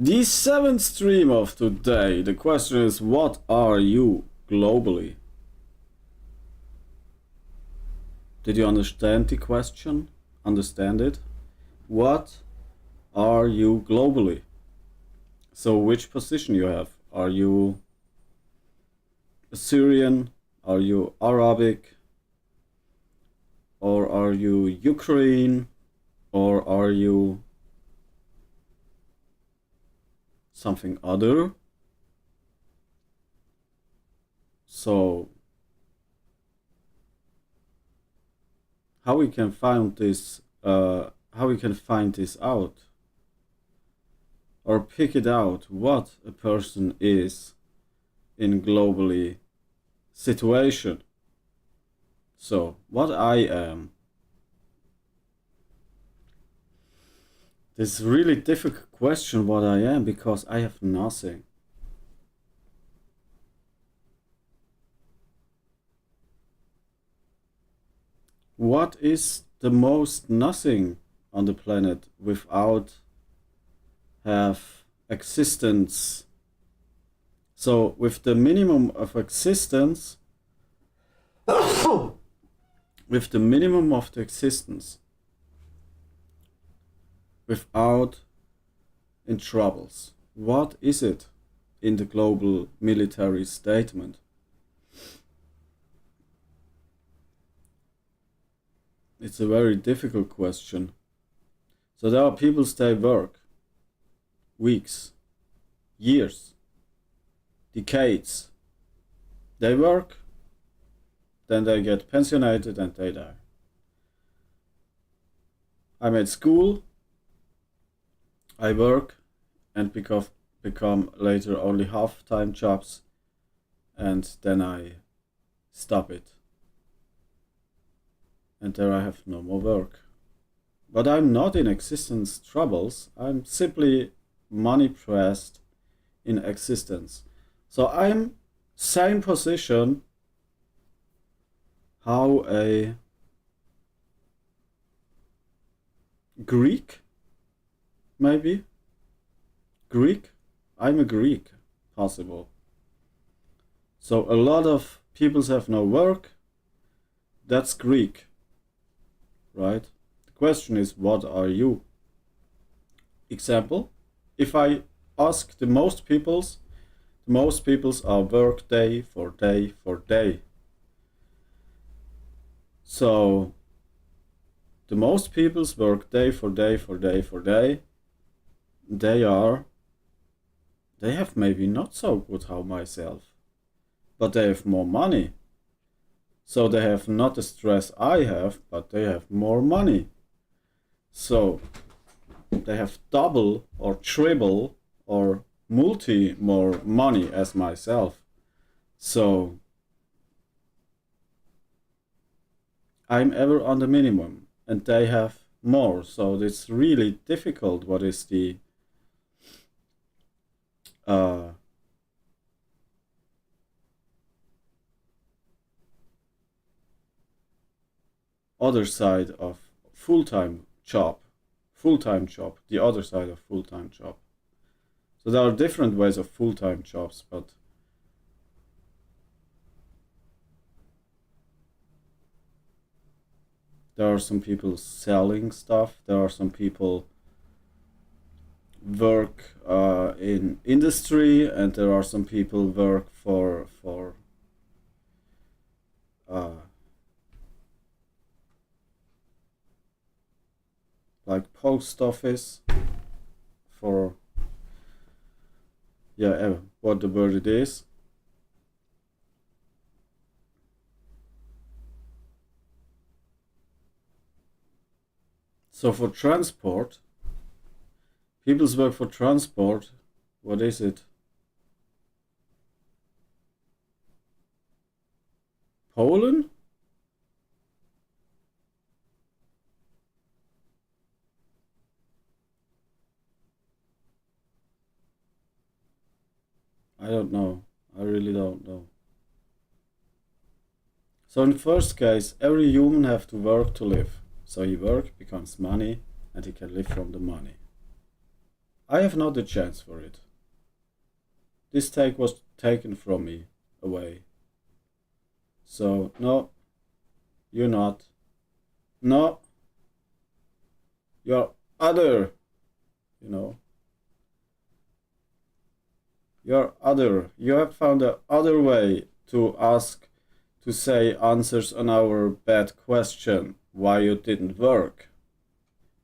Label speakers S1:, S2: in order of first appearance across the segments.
S1: The seventh stream of today. The question is, what are you globally? Did you understand the question? Understand it? What are you globally? So which position you have? Are you Syrian? Are you Arabic? Or are you Ukraine? Or are you something other? So how we can find this out or pick it out what a person is in globally situation. So what I am. This is really difficult question what I am, because I have nothing. What is the most nothing on the planet without have existence? So with the minimum of existence, with the minimum of the existence, without in troubles, what is it in the global military statement? It's a very difficult question. So there are people stay work weeks, years, decades. They work, then they get pensionated and they die. I'm at school, I work and become later only half-time jobs, and then I stop it. And there I have no more work. But I'm not in existence troubles, I'm simply money pressed in existence. So I'm same position how a Greek, maybe? Greek? I'm a Greek, possible. So a lot of people have no work, that's Greek, right? The question is, what are you? Example, if I ask the most peoples are work day for day for day. So the most peoples work day for day for day for day. They have maybe not so good how myself, but they have more money. So they have not the stress I have, but they have more money. So they have double or triple or multi more money as myself. So I'm ever on the minimum and they have more. So it's really difficult. What is the other side of full-time job, the other side of full-time job. So there are different ways of full-time jobs, but there are some people selling stuff, there are some people work in industry, and there are some people work for like post office, for what the word it is. So for transport, people's work for transport, what is it? Poland? I don't know. I really don't know. So in the first case, every human have to work to live. So he work, becomes money, and he can live from the money. I have not a chance for it. This take was taken from me away. So, no, you're not. No, you're other, you know. You're other. You have found a other way to ask, to say answers on our bad question, why you didn't work.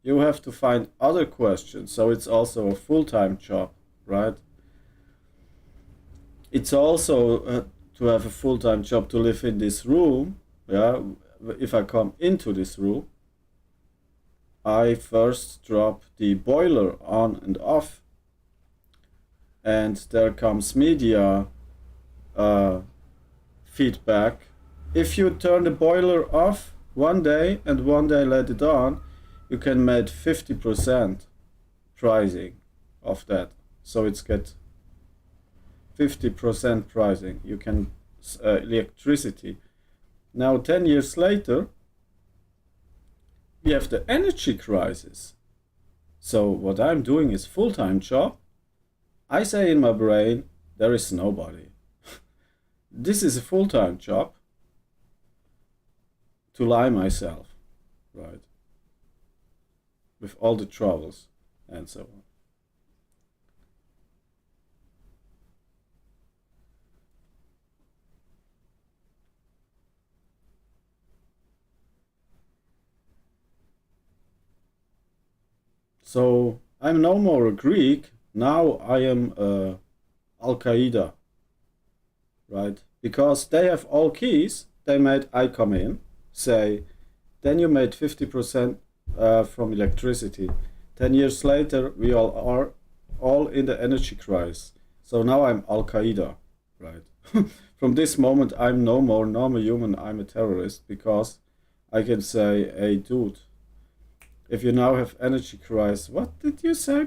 S1: You have to find other questions, so it's also a full-time job, right? It's also to have a full-time job to live in this room. Yeah, if I come into this room, I first drop the boiler on and off, and there comes media feedback. If you turn the boiler off one day and one day let it on, you can make 50% pricing of that. So it's get 50% pricing. You can electricity. Now 10 years later, we have the energy crisis. So what I'm doing is full-time job. I say in my brain, there is nobody. This is a full-time job to lie myself, right? With all the troubles and so on. So I'm no more a Greek. Now I am Al Qaeda, right? Because they have all keys. They made I come in, say, then you made 50% from electricity. 10 years later, we all are all in the energy crisis. So now I'm Al Qaeda, right? From this moment, I'm no more normal human. I'm a terrorist because I can say, hey, dude, if you now have energy crisis, what did you say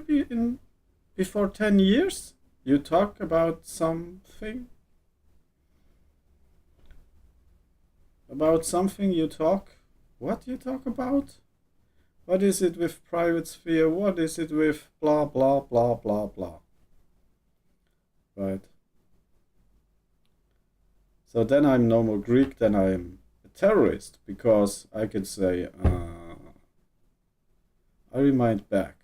S1: before 10 years? You talk about something? About something you talk? What you talk about? What is it with private sphere? What is it with blah, blah, blah, blah, blah? Right. So then I'm no more Greek, then I'm a terrorist because I can say, I remind back.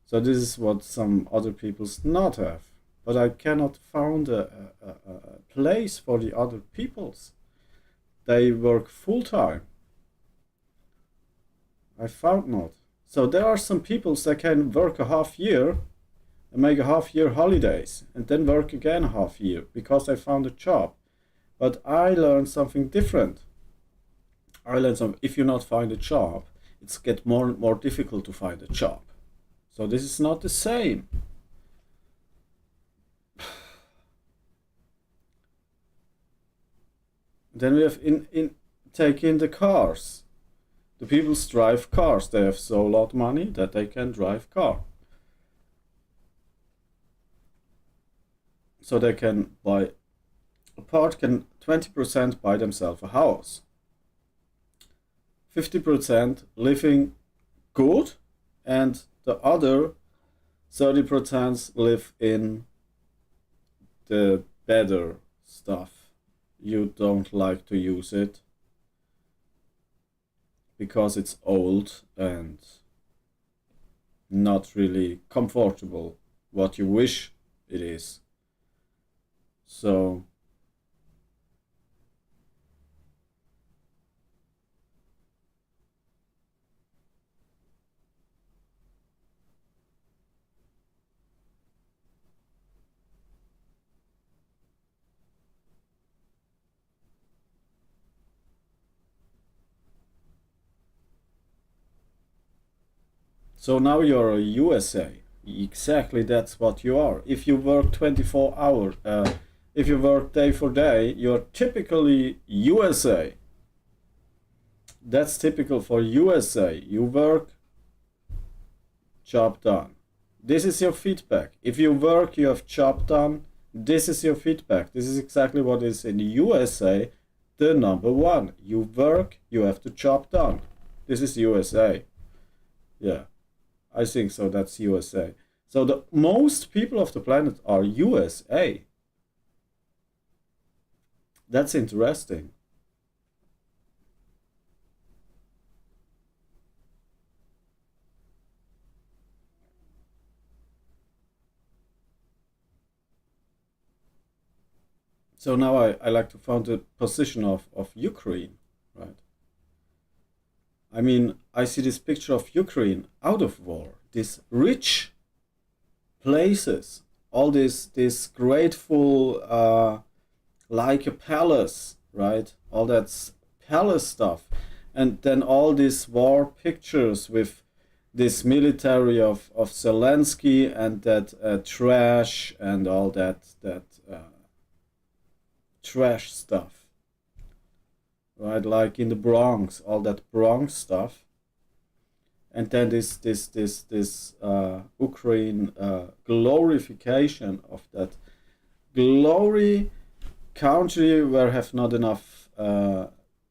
S1: So this is what some other peoples not have. But I cannot find a place for the other peoples. They work full-time. I found not. So there are some peoples that can work a half year and make a half year holidays and then work again a half year because I found a job. But I learned something different. I learned something, if you not find a job, it's get more and more difficult to find a job. So this is not the same. Then we have take in the cars. The people drive cars. They have so lot of money that they can drive car. So they can buy a part, can 20% buy themselves a house. 50% living good, and the other 30% live in the better stuff. You don't like to use it because it's old and not really comfortable what you wish it is. So So now you're a USA. Exactly, that's what you are. If you work 24 hours, if you work day for day, you're typically USA. That's typical for USA. You work, job done. This is your feedback. If you work, you have job done. This is your feedback. This is exactly what is in the USA the number one. You work, you have the job done. This is USA. Yeah. I think so. That's USA. So the most people of the planet are USA. That's interesting. So now I like to find the position of Ukraine, right? I mean, I see this picture of Ukraine out of war, these rich places, all this grateful, like a palace, right? All that palace stuff, and then all these war pictures with this military of Zelensky and that trash and all that trash stuff, right? Like in the Bronx, all that Bronx stuff, and then this Ukraine glorification of that glory country where have not enough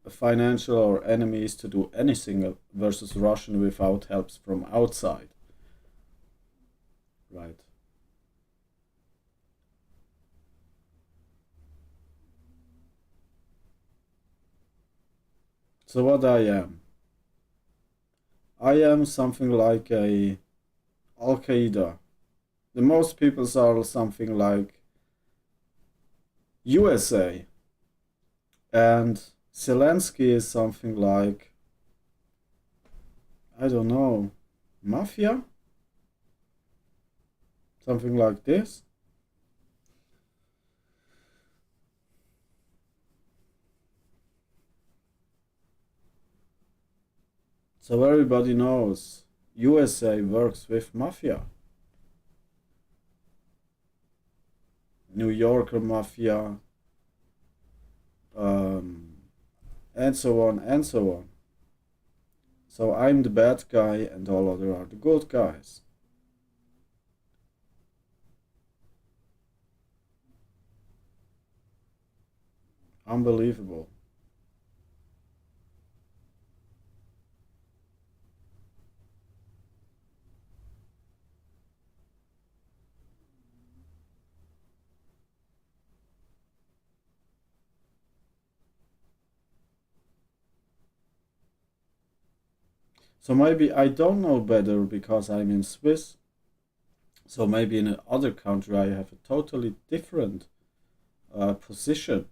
S1: financial or enemies to do anything versus Russian without helps from outside, right? So what I am something like a Al Qaeda. The most peoples are something like USA, and Zelensky is something like, I don't know, mafia, something like this. So everybody knows USA works with mafia, New Yorker mafia, um, and so on and so on. So I'm the bad guy and all other are the good guys. Unbelievable. So maybe I don't know better because I'm in Swiss. So maybe in another country I have a totally different position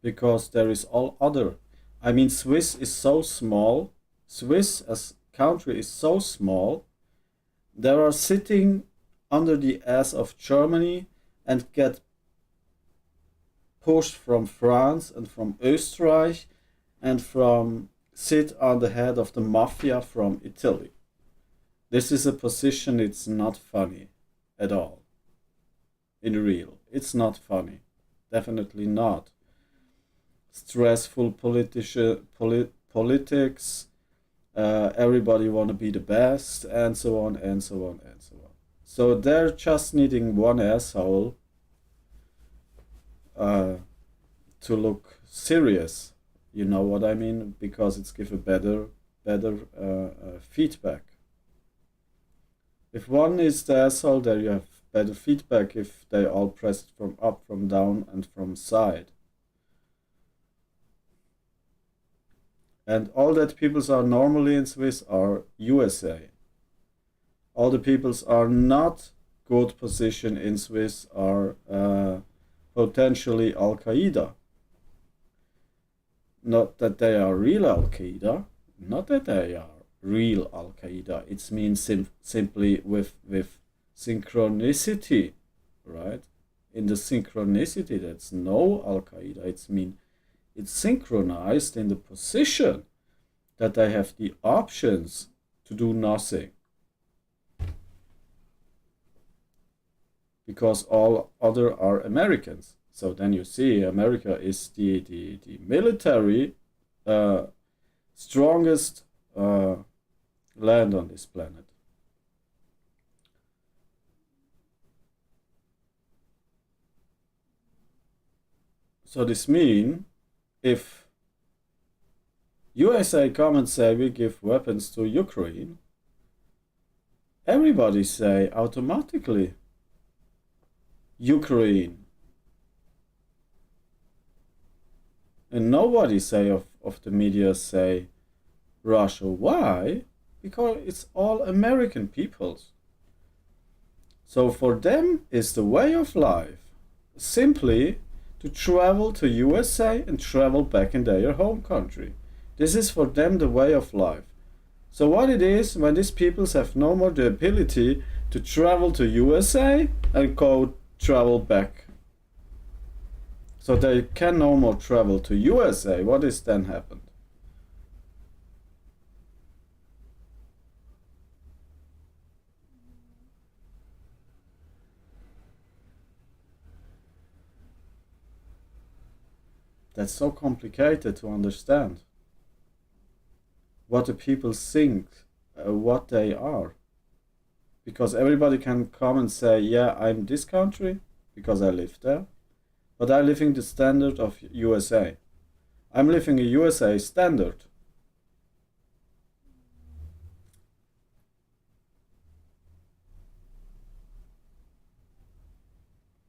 S1: because there is all other. I mean, Swiss is so small. Swiss as country is so small. They are sitting under the ass of Germany and get pushed from France and from Österreich and from sit on the head of the mafia from Italy. This is a position, it's not funny at all. In real. It's not funny. Definitely not. Stressful politics, everybody want to be the best, and so on, and so on, and so on. So they're just needing one asshole uh, to look serious. You know what I mean? Because it's give a better feedback. If one is the asshole, there you have better feedback if they all press it from up, from down, and from side. And all that peoples are normally in Swiss are USA. All the peoples are not good position in Swiss are potentially Al Qaeda. Not that they are real Al Qaeda, not that they are real Al Qaeda. It means simply with synchronicity, right? In the synchronicity, that's no Al Qaeda. It's synchronized in the position that they have the options to do nothing because all other are Americans. So then you see America is the military uh, strongest land on this planet. So this mean if USA come and say we give weapons to Ukraine, Everybody say automatically Ukraine, and nobody say of the media say Russia. Why? Because it's all American peoples. So for them it's the way of life simply to travel to USA and travel back in their home country. This is for them the way of life. So what it is when these peoples have no more the ability to travel to USA and go travel back. So they can no more travel to USA. What is then happened? That's so complicated to understand. What the people think, what they are. Because everybody can come and say, yeah, I'm this country because I live there, but I'm living the standard of USA. I'm living a USA standard.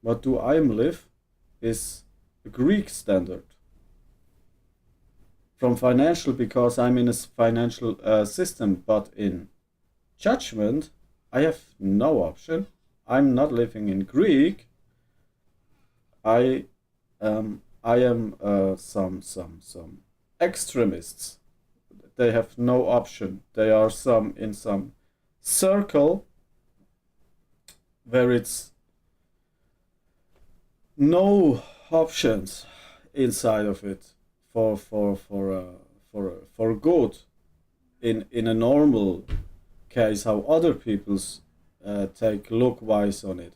S1: What do I live is a Greek standard. From financial, because I'm in a financial system, but in judgment, I have no option. I'm not living in Greek. I am some extremists. They have no option. They are some in some circle where it's no options inside of it for good in a normal case how other people's take look wise on it.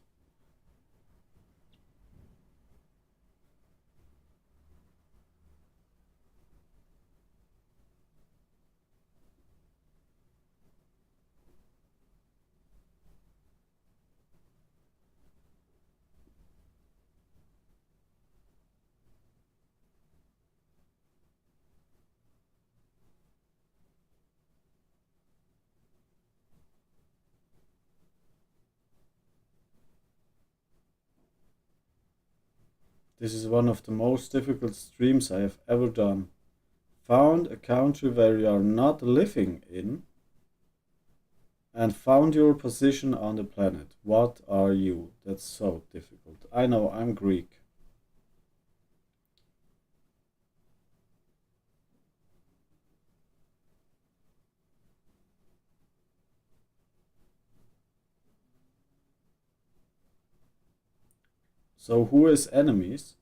S1: This is one of the most difficult streams I have ever done. Found a country where you are not living in and found your position on the planet. What are you? That's so difficult. I know I'm Greek. So who is enemies?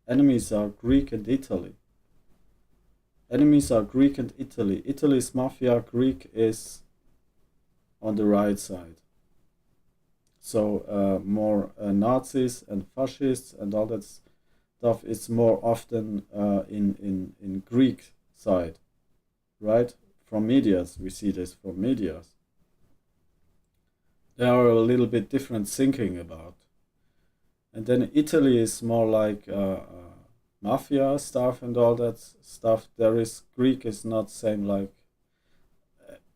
S1: Enemies are Greek and Italy. Enemies are Greek and Italy. Italy is mafia, Greek is on the right side. So more Nazis and fascists and all that stuff is more often in Greek side, right? From medias, we see this from medias. They are a little bit different thinking about. And then Italy is more like mafia stuff and all that stuff. There is Greek is not same like.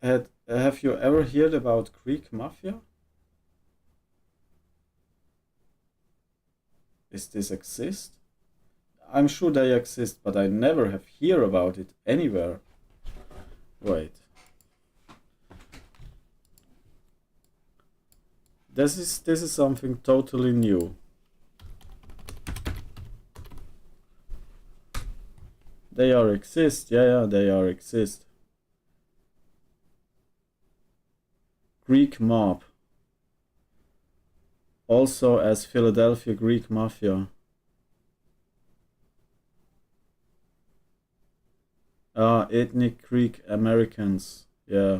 S1: Have you ever heard about Greek mafia? Is this exist? I'm sure they exist, but I never have hear about it anywhere. Wait, this is something totally new. They are exist, yeah, they are exist. Greek mob, also as Philadelphia Greek mafia. Ethnic Greek Americans, yeah,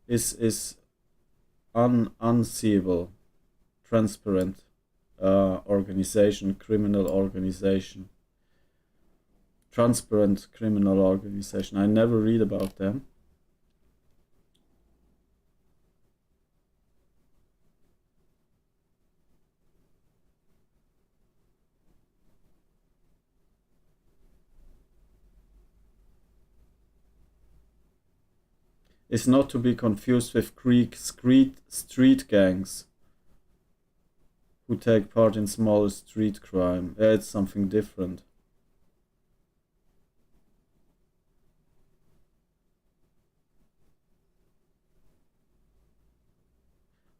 S1: is unseeable, transparent organization, criminal organization, transparent criminal organization. I never read about them. is not to be confused with Greek street gangs who take part in smaller street crime. It's something different.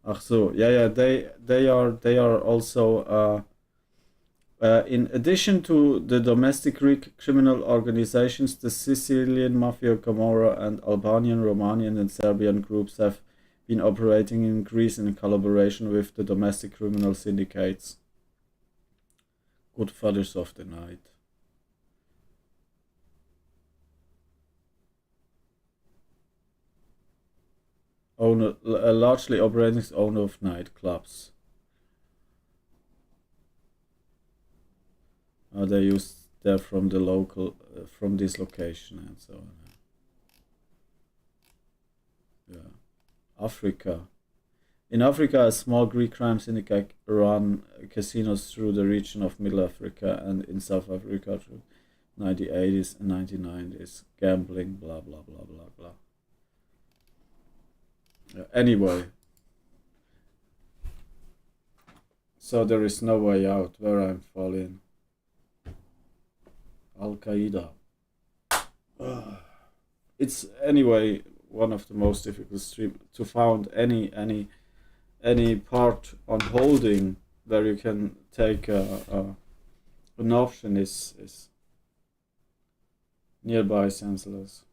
S1: Ach so, yeah, yeah, they are also in addition to the domestic Greek criminal organizations, the Sicilian Mafia, Camorra, and Albanian, Romanian, and Serbian groups have been operating in Greece in collaboration with the domestic criminal syndicates. Good fathers of the night. Owner, largely operating as owner of nightclubs. They use they're from the local, from this location and so on. Yeah, Africa. In Africa, a small Greek crime syndicate run casinos through the region of Middle Africa, and in South Africa through 1980s and 1990s. Gambling, blah blah blah blah blah. Anyway, so there is no way out where I'm falling. Al Qaeda. It's anyway one of the most difficult stream to found any part on holding where you can take an option is nearby senseless.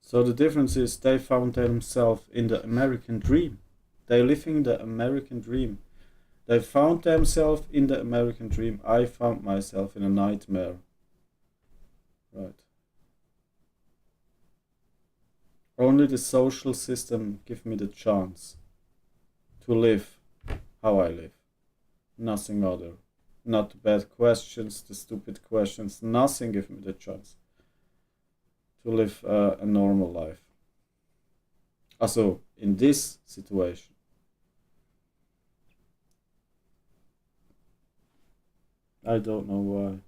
S1: So the difference is they found themselves in the American dream. They're living the American dream. They found themselves in the American dream. I found myself in a nightmare. Right. Only the social system give me the chance to live how I live. Nothing other. Not the bad questions, the stupid questions. Nothing give me the chance to live a normal life. Also, in this situation. I don't know why.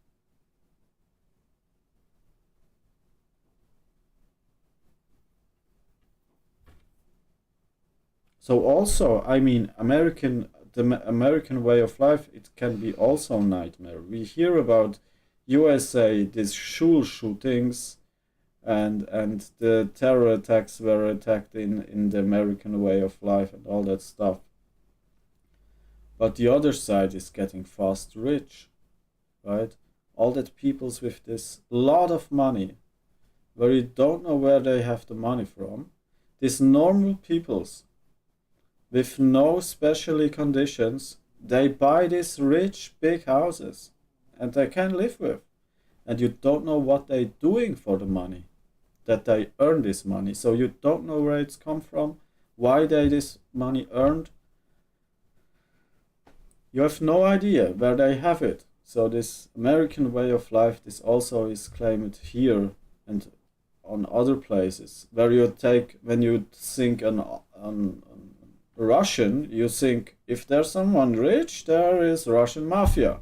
S1: So also, I mean, American way of life, it can be also a nightmare. We hear about USA, these school shootings, and the terror attacks were attacked in the American way of life and all that stuff. But the other side is getting fast rich, right? All that peoples with this lot of money, where you don't know where they have the money from. These normal peoples with no special conditions, they buy these rich big houses and they can live with. And you don't know what they're doing for the money that they earn this money. So you don't know where it's come from, why they this money earned. You have no idea where they have it. So this American way of life, this also is claimed here and on other places where you take when you think on Russian, you think if there's someone rich, there is Russian mafia.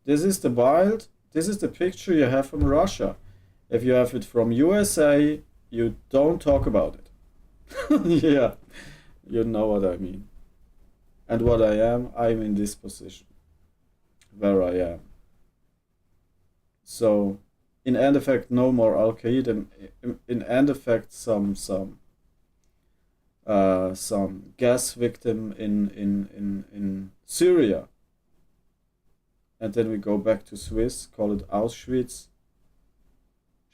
S1: This is the wild. This is the picture you have from Russia. If you have it from USA, you don't talk about it. Yeah, you know what I mean. And what I am, I'm in this position where I am. So, in end effect, no more Al Qaeda. In end effect, some gas victim in Syria, and then we go back to Swiss, call it Auschwitz,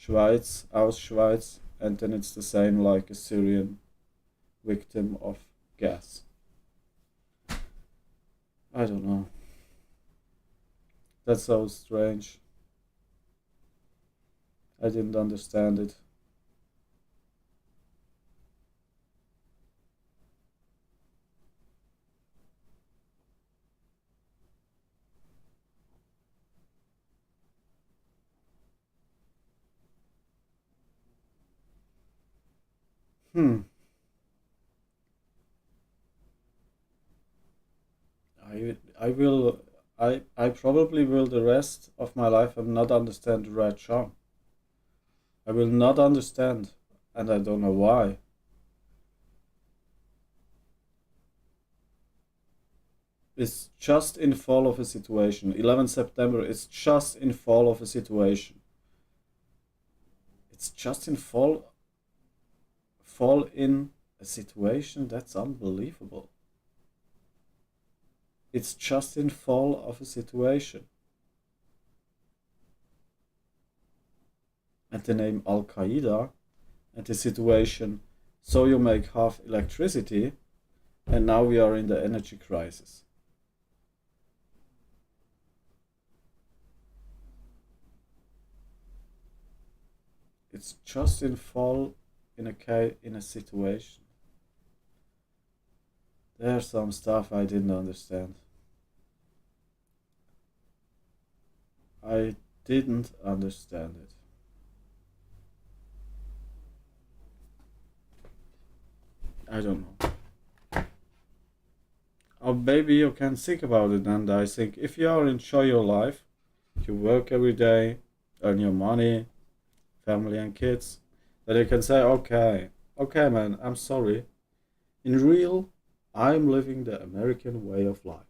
S1: Schweiz, Auschwitz, and then it's the same like a Syrian victim of gas. I don't know. That's so strange. I didn't understand it. Hmm. I probably will the rest of my life and not understand the right charm. I will not understand, and I don't know why. It's just in fall of a situation. 11 September is just in fall of a situation. It's just in fall in a situation that's unbelievable. It's just in fall of a situation. And the name Al Qaeda and the situation. So you make half electricity, and now we are in the energy crisis. It's just in fall in a situation. There's some stuff I didn't understand. I didn't understand it. I don't know. Or maybe you can think about it, and I think if you are enjoy your life, you work every day, earn your money, family and kids, then you can say, okay, okay, man, I'm sorry. In real, I'm living the American way of life.